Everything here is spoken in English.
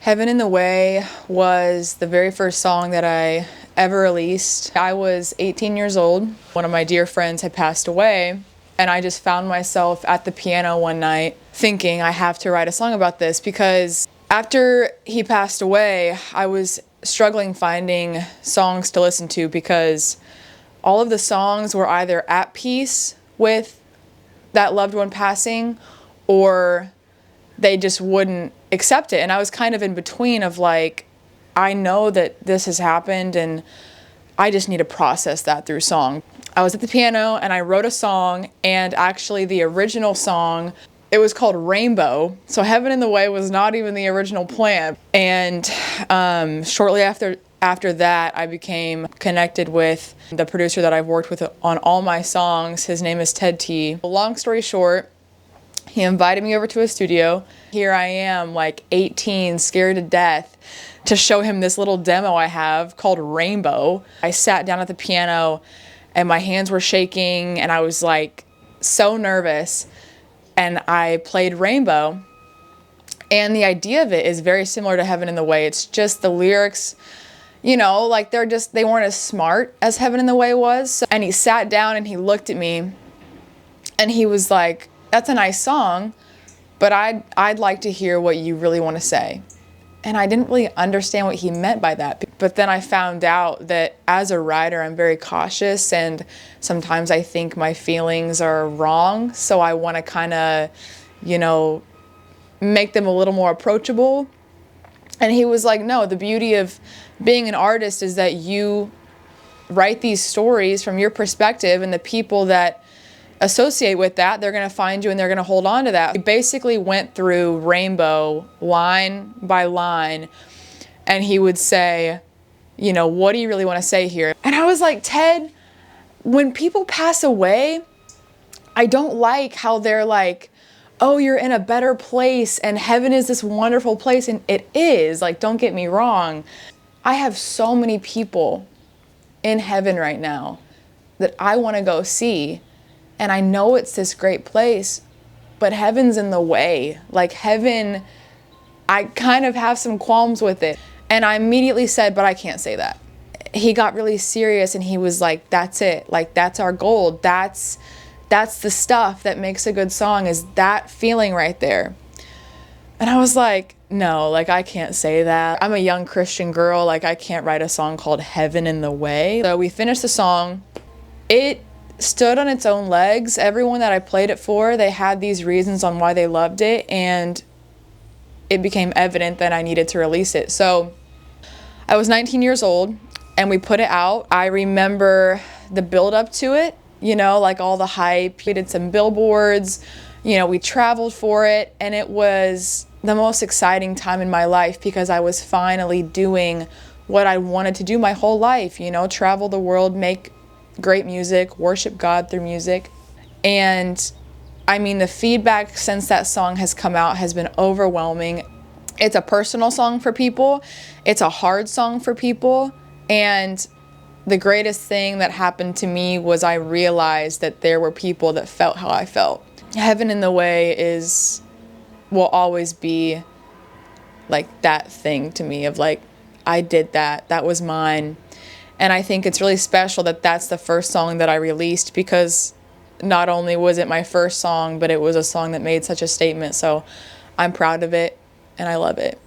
Heaven in the Way was the very first song that I ever released. I was 18 years old. One of my dear friends had passed away, and I just found myself at the piano one night thinking I have to write a song about this, because after he passed away, I was struggling finding songs to listen to because all of the songs were either at peace with that loved one passing or they just wouldn't accept it. And I was kind of in between of like, I know that this has happened and I just need to process that through song. I was at the piano and I wrote a song, and actually the original song, it was called Rainbow. So Heaven in the Way was not even the original plan. And shortly after that, I became connected with the producer that I've worked with on all my songs. His name is Ted T. Long story short, he invited me over to his studio. Here I am, like 18, scared to death, to show him this little demo I have called Rainbow. I sat down at the piano and my hands were shaking and I was like so nervous, and I played Rainbow. And the idea of it is very similar to Heaven in the Way. It's just the lyrics, you know, like they weren't as smart as Heaven in the Way was. And he sat down and he looked at me and he was like, "That's a nice song, but I'd like to hear what you really want to say." And I didn't really understand what he meant by that. But then I found out that as a writer, I'm very cautious, and sometimes I think my feelings are wrong. So I want to kind of, you know, make them a little more approachable. And he was like, "No, the beauty of being an artist is that you write these stories from your perspective, and the people that associate with that, they're going to find you and they're going to hold on to that." He basically went through Rainbow line by line, and he would say, you know, "What do you really want to say here?" And I was like, "Ted, when people pass away, I don't like how they're like, oh, you're in a better place and heaven is this wonderful place." And it is, like, don't get me wrong. I have so many people in heaven right now that I want to go see. And I know it's this great place, but heaven's in the way. Like, heaven, I kind of have some qualms with it. And I immediately said, "But I can't say that." He got really serious and he was like, "That's it. Like, that's our goal. That's the stuff that makes a good song, is that feeling right there." And I was like, "No, like, I can't say that. I'm a young Christian girl. Like, I can't write a song called Heaven in the Way." So we finished the song. It stood on its own legs. Everyone that I played it for, they had these reasons on why they loved it, and it became evident that I needed to release it. So I was 19 years old and we put it out. I remember the build up to it, you know, like all the hype. We did some billboards, you know, we traveled for it, and it was the most exciting time in my life because I was finally doing what I wanted to do my whole life, you know, travel the world, make great music, worship God through music. And I mean, the feedback since that song has come out has been overwhelming. It's a personal song for people. It's a hard song for people. And the greatest thing that happened to me was I realized that there were people that felt how I felt. Heaven in the Way will always be like that thing to me of like, I did that. That was mine. And I think it's really special that that's the first song that I released, because not only was it my first song, but it was a song that made such a statement. So I'm proud of it and I love it.